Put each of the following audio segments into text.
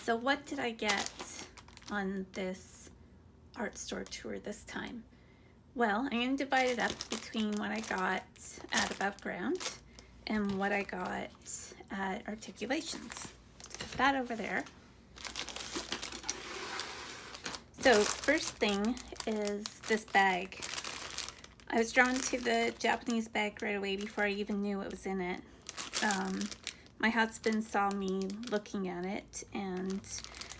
So what did I get on this art store tour this time? Well, I'm going to divide it up between what I got at Aboveground and what I got at Articulations. Put that over there. So first thing is this bag. I was drawn to the Japanese bag right away before I even knew what was in it. My husband saw me looking at it, and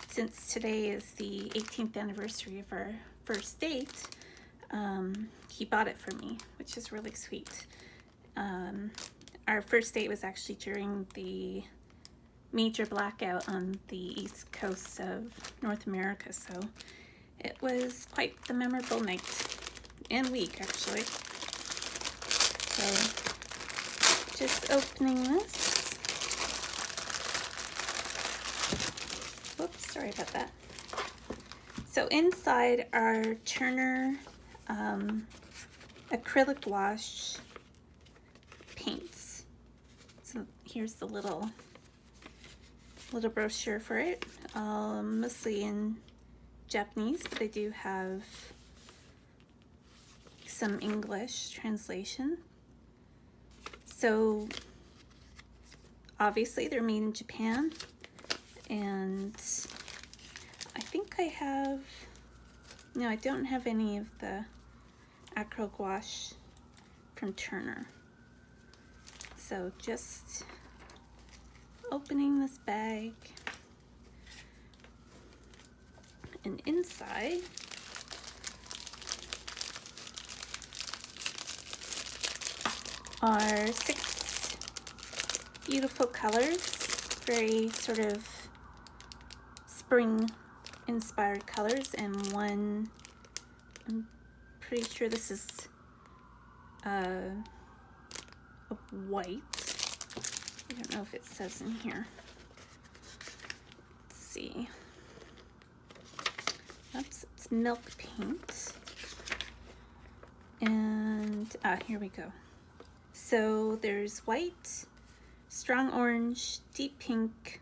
since today is the 18th anniversary of our first date, he bought it for me, which is really sweet. Our first date was actually during the major blackout on the east coast of North America, so it was quite the memorable night and week, actually. So just opening this. Oops, sorry about that. So inside are Turner acrylic gouache paints. So here's the little brochure for it, mostly in Japanese, but they do have some English translation. So obviously they're made in Japan, and I think I have, no, I don't have any of the acrylic gouache from Turner. So just opening this bag, and inside are 6 beautiful colors, very sort of spring inspired colors, and one, I'm pretty sure this is a white. I don't know if it says in here. Let's see. Oops, it's milk paint. And here we go. So there's white, strong orange, deep pink,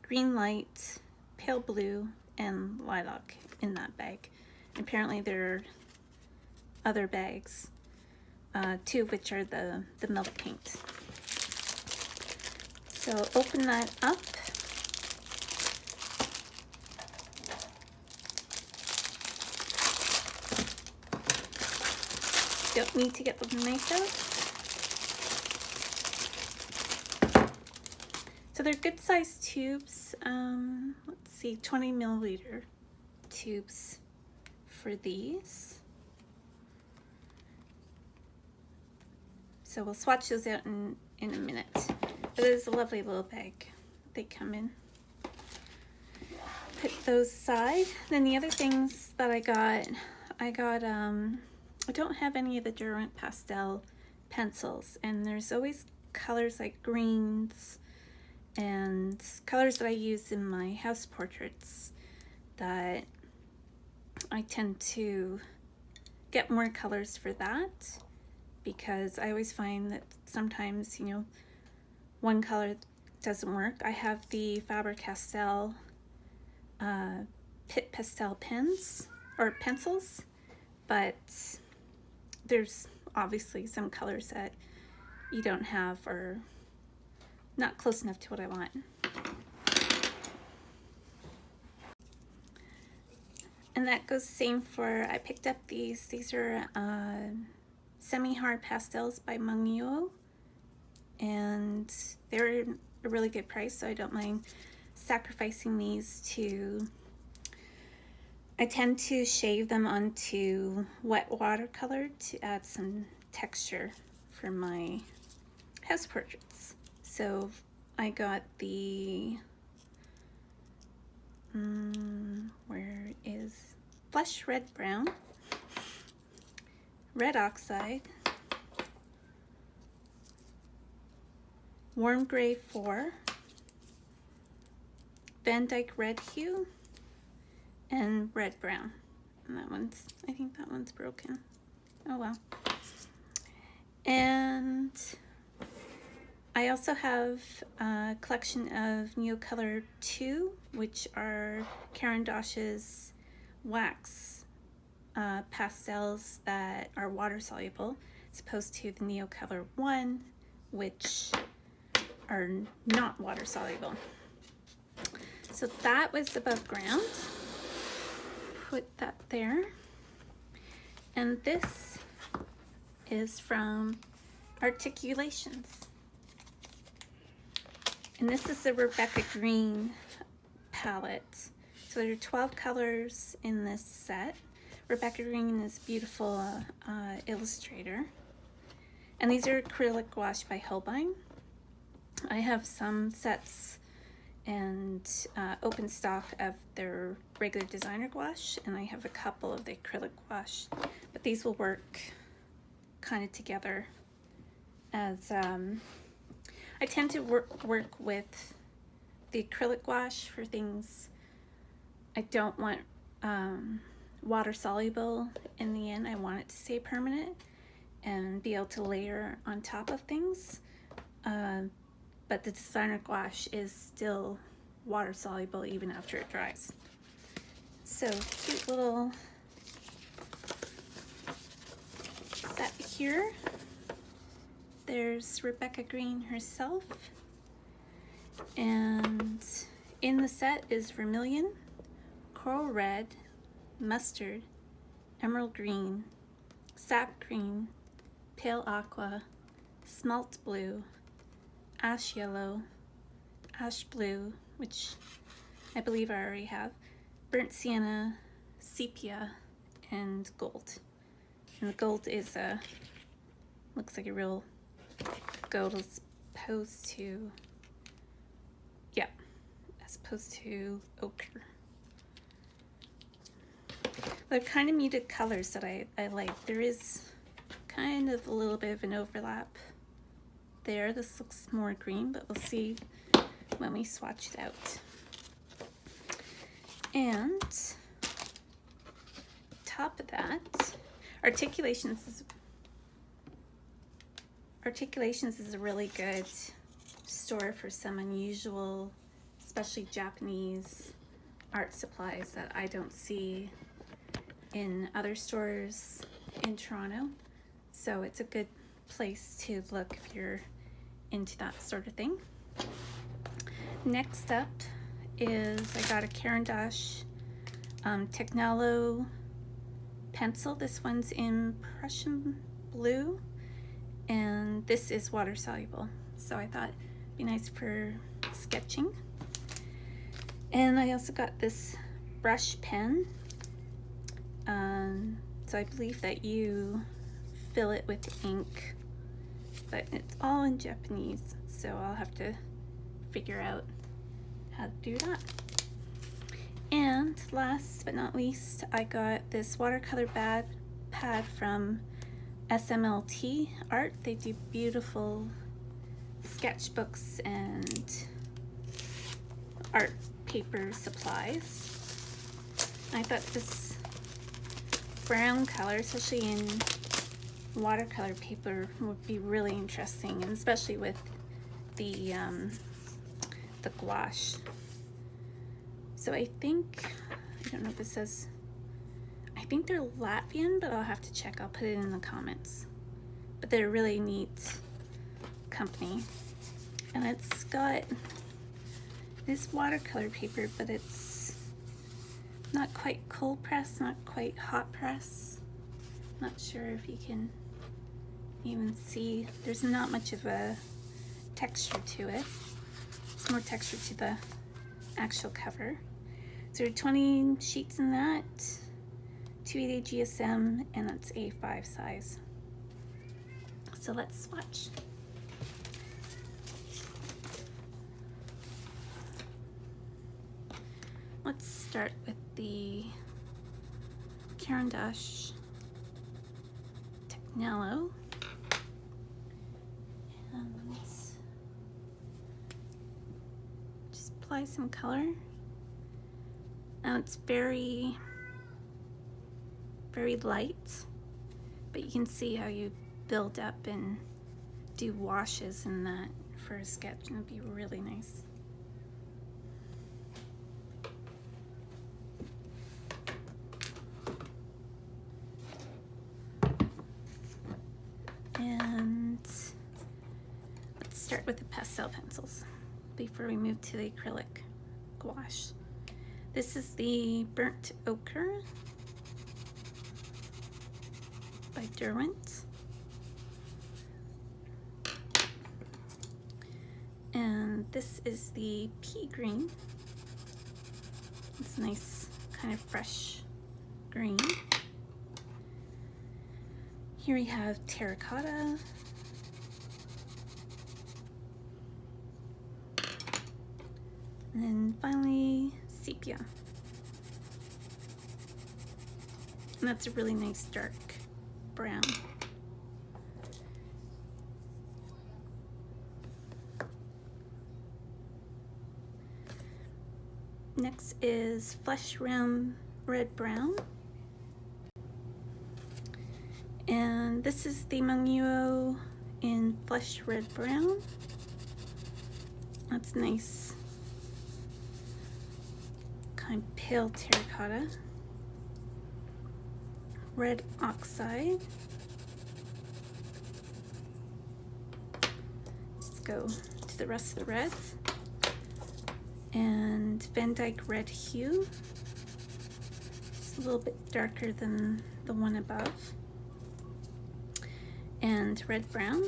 green light, pale blue, and lilac in that bag. Apparently there are other bags, 2 of which are the milk paint. So open that up. Don't need to get the knife out. So they're good sized tubes. Let's see, 20 milliliter tubes for these. So we'll swatch those out in a minute. But it is a lovely little bag they come in. Put those aside. Then the other things that I don't have any of the Derwent pastel pencils, and there's always colors like greens and colors that I use in my house portraits that I tend to get more colors for that, because I always find that sometimes, you know, one color doesn't work. I have the Faber-Castell Pit Pastel pens or pencils, but there's obviously some colors that you don't have or not close enough to what I want. And that goes the same for, I picked up these are semi-hard pastels by Mungyo, and they're a really good price, so I don't mind sacrificing these to, I tend to shave them onto wet watercolor to add some texture for my house portraits. So I got the, where is Flesh Red Brown, Red Oxide, Warm Gray 4, Van Dyke Red Hue, and Red Brown. And that one's, I think that one's broken. Oh well. And I I also have a collection of Neocolor II, which are Caran d'Ache's wax pastels that are water soluble, as opposed to the Neocolor I, which are not water soluble. So that was Aboveground. Put that there. And this is from Articulations. And this is the Rebecca Green palette. So there are 12 colors in this set. Rebecca Green is a beautiful illustrator. And these are acrylic gouache by Holbein. I have some sets and open stock of their regular designer gouache, and I have a couple of the acrylic gouache, but these will work kind of together as I tend to work with the acrylic gouache for things I don't want water soluble in the end. I want it to stay permanent and be able to layer on top of things. But the designer gouache is still water soluble even after it dries. So cute little set here. There's Rebecca Green herself. And in the set is vermilion, coral red, mustard, emerald green, sap green, pale aqua, smalt blue, ash yellow, ash blue, which I believe I already have, burnt sienna, sepia, and gold. And the gold is looks like a real gold as opposed to, yeah, as opposed to ochre. They're kind of muted colors that I like. There is kind of a little bit of an overlap there. This looks more green, but we'll see when we swatch it out. And top of that, Articulations is a really good store for some unusual, especially Japanese art supplies that I don't see in other stores in Toronto. So it's a good place to look if you're into that sort of thing. Next up is I got a Caran d'Ache Technalo pencil. This one's in Prussian blue, and this is water soluble, so I thought it'd be nice for sketching. And I also got this brush pen. So I believe that you fill it with ink, but it's all in Japanese, so I'll have to figure out how to do that. And last but not least, I got this watercolor pad from SMLT Art. They do beautiful sketchbooks and art paper supplies. I thought this brown color, especially in watercolor paper, would be really interesting, and especially with the gouache. So I think, I don't know if this says, I think they're Latvian, but I'll have to check. I'll put it in the comments. But they're a really neat company. And it's got this watercolor paper, but it's not quite cold press, not quite hot press. Not sure if you can even see. There's not much of a texture to it. It's more texture to the actual cover. So there are 20 sheets in that, 280 GSM, and that's A5 size. So let's swatch. Let's start with the Caran d'Ache Technalo. And let's just apply some color. Now it's very, very light, but you can see how you build up and do washes in that for a sketch, and it'd be really nice. And let's start with the pastel pencils before we move to the acrylic gouache. This is the Burnt Ochre by Derwent. And this is the Pea Green. It's a nice kind of fresh green. Here we have Terracotta. And then finally, Sepia. And that's a really nice dark brown. Next is Flesh Rim Red Brown. And this is the Mangyo in Flesh Red Brown. That's nice. Kind of pale terracotta. Red Oxide. Let's go to the rest of the reds. And Van Dyke Red Hue. It's a little bit darker than the one above. And Red Brown.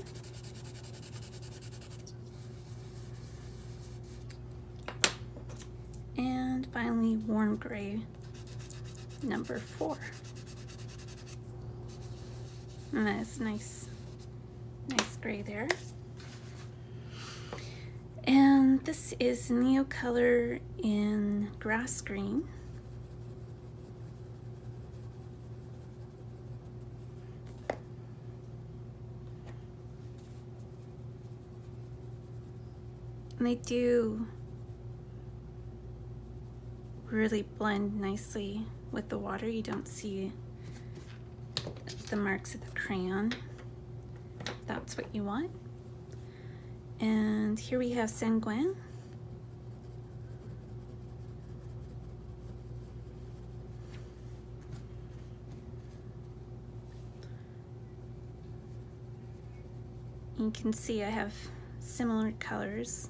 And finally, Warm Gray, number 4. And that's nice gray there. And this is Neocolor in Grass Green. And they do really blend nicely with the water. You don't see the marks of the crayon. That's what you want. And here we have Sanguine. You can see I have similar colors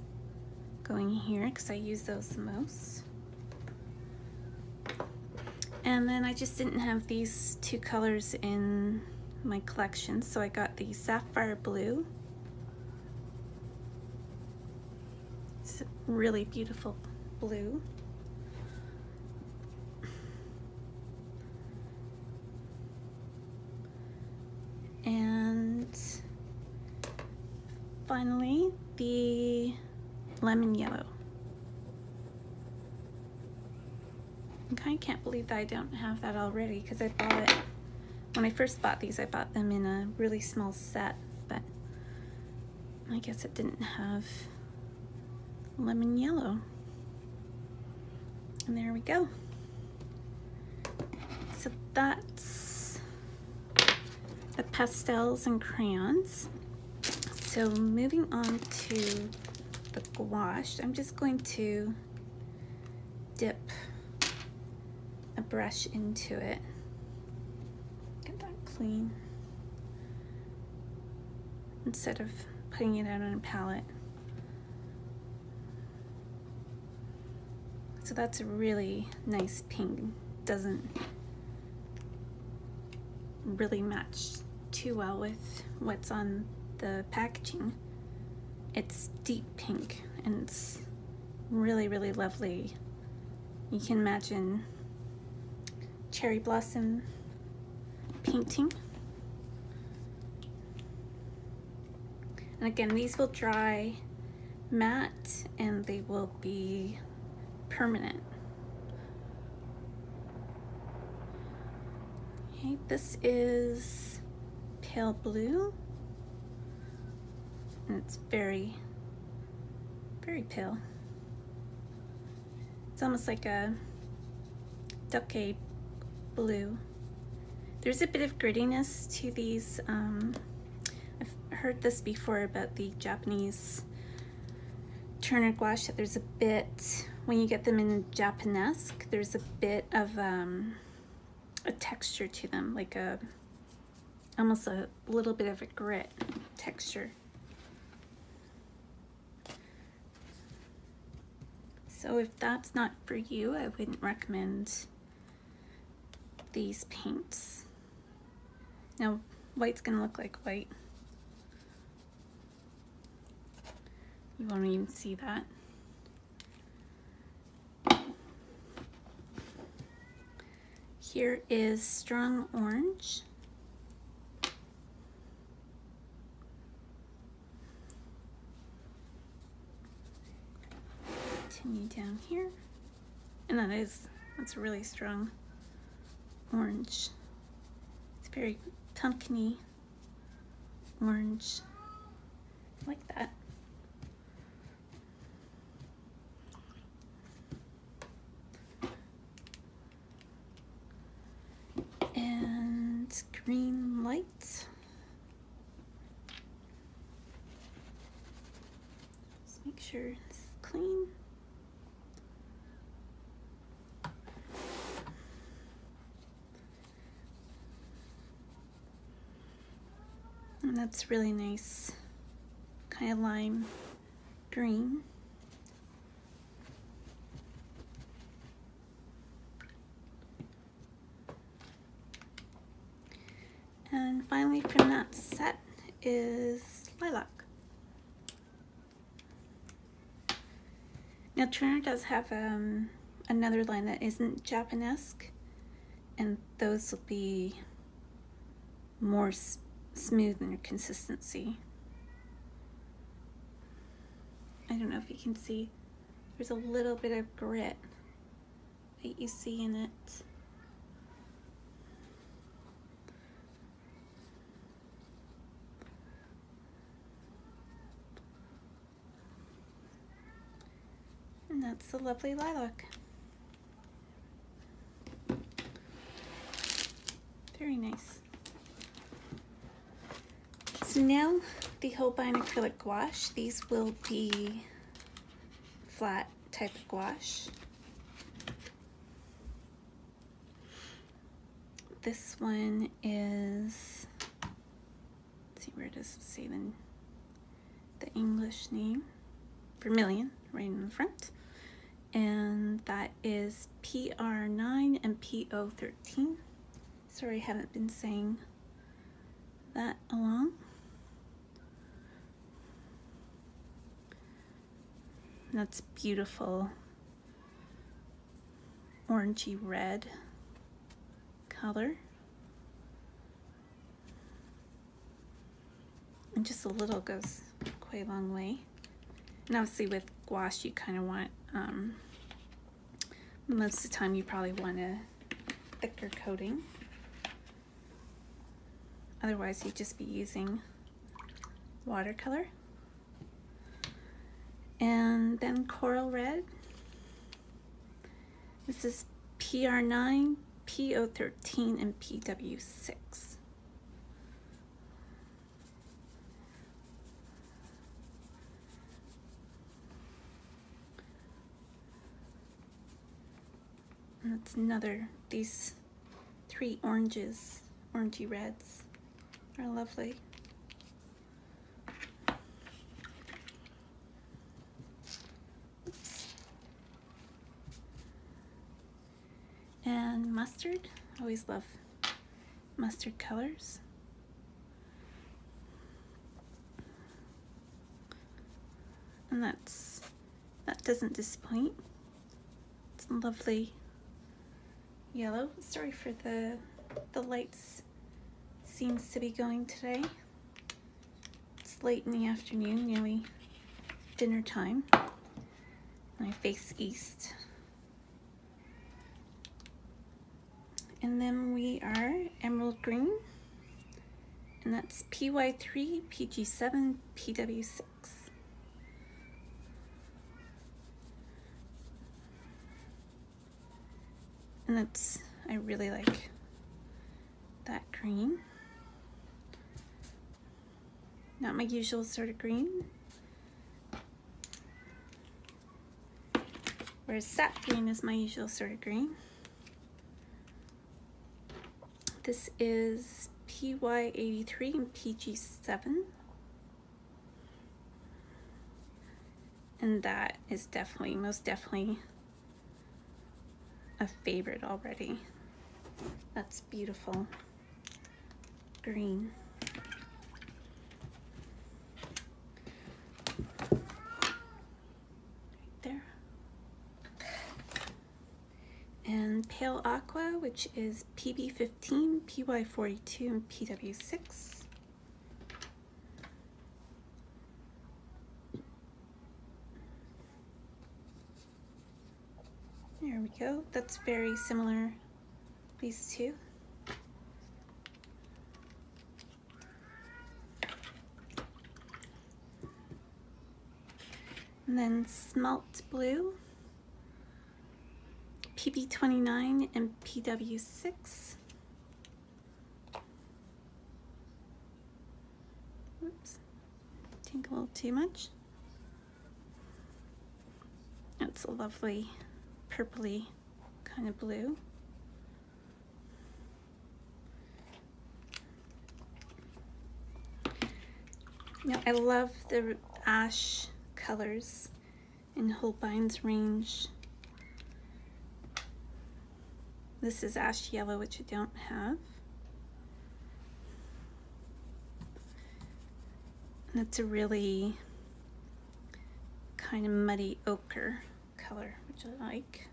going here because I use those the most. And then I just didn't have these two colors in my collection, so I got the Saphire Blue. It's a really beautiful blue. And finally, the Lemon Yellow. I kind of can't believe that I don't have that already, because I bought it, when I first bought these, I bought them in a really small set, but I guess it didn't have Lemon Yellow. And there we go. So that's the pastels and crayons. So moving on to the gouache, I'm just going to dip a brush into it. Get that clean instead of putting it out on a palette. So that's a really nice pink. Doesn't really match too well with what's on the packaging. It's deep pink and it's really, really lovely. You can imagine cherry blossom painting. And again, these will dry matte and they will be permanent. Okay, this is pale blue. And it's very, very pale. It's almost like a ducky blue. There's a bit of grittiness to these. I've heard this before about the Japanese Turner gouache that there's a bit, when you get them in Japanesque, there's a bit of a texture to them, like almost a little bit of a grit texture. So if that's not for you, I wouldn't recommend these paints. Now, white's gonna look like white. You won't even see that. Here is strong orange. Continue down here. And that's a really strong orange. It's very pumpkin-y orange. I like that. And green light. Just make sure it's clean. And that's really nice, kind of lime green. And finally from that set is Lilac. Now Turner does have another line that isn't Japanesque, and those will be more smooth in their consistency. I don't know if you can see, there's a little bit of grit that you see in it. And that's the lovely Lilac. Very nice. So now the Holbein acrylic gouache, these will be flat type of gouache. This one is, let's see where it is, say the English name, Vermilion, right in the front. And that is PR9 and PO13. Sorry, I haven't been saying that along. That's beautiful orangey red color. And just a little goes quite a long way. And obviously with gouache you kind of want, most of the time you probably want a thicker coating. Otherwise you'd just be using watercolor. And then coral red. This is PR9, PO13, and PW6. And that's another, these three oranges, orangey reds, are lovely. And mustard, always love mustard colors. And that doesn't disappoint. It's lovely yellow. Sorry for the lights seems to be going today. It's late in the afternoon, nearly dinner time. I face east. And then we are emerald green, and that's PY3, PG7, PW6. And that's, I really like that green. Not my usual sort of green. whereas sap green is my usual sort of green. This is PY83 and PG7. And that is definitely, most definitely a favorite already. That's beautiful green. Right there. And Pale Aqua, which is PB15, PY42, and PW6. There we go. That's very similar, these two. And then Smelt Blue, PB29 and PW6. Oops, think a little too much. It's a lovely purpley kind of blue. Now I love the ash colors in Holbein's range. This is ash yellow, which I don't have. And it's a really kind of muddy ochre color, which I like.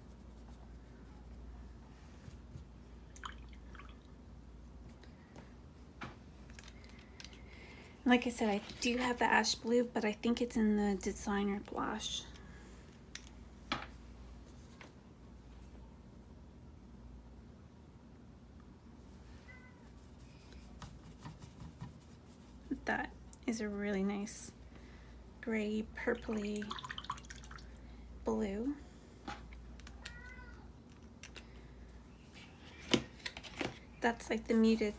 Like I said, I do have the ash blue, but I think it's in the designer gouache. That is a really nice gray, purpley blue. That's like the muted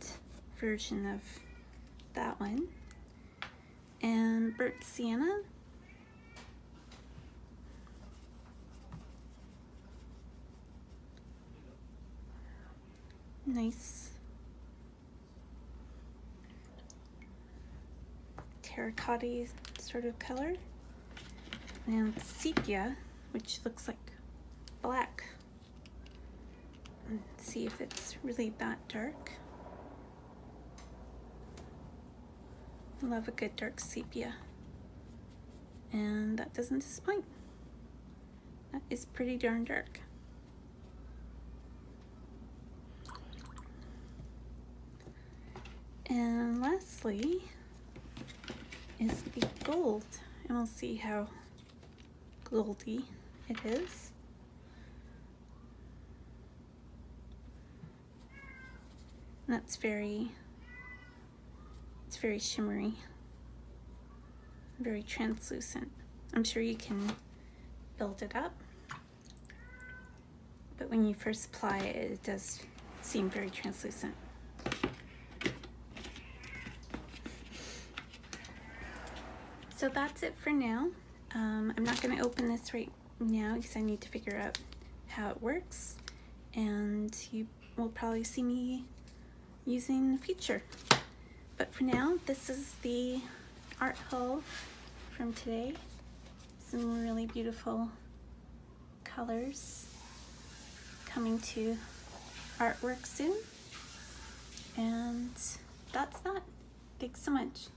version of that one. And burnt sienna. Nice terracotta sort of color. And sepia, which looks like black. Let's see if it's really that dark. I love a good dark sepia. And that doesn't disappoint. That is pretty darn dark. And lastly is the gold. And we'll see how goldy it is. And that's it's very shimmery, very translucent. I'm sure you can build it up, but when you first apply it, it does seem very translucent. So that's it for now. I'm not going to open this right now because I need to figure out how it works, and you will probably see me using in the future. But for now, this is the art haul from today. Some really beautiful colors coming to artwork soon. And that's that. Thanks so much.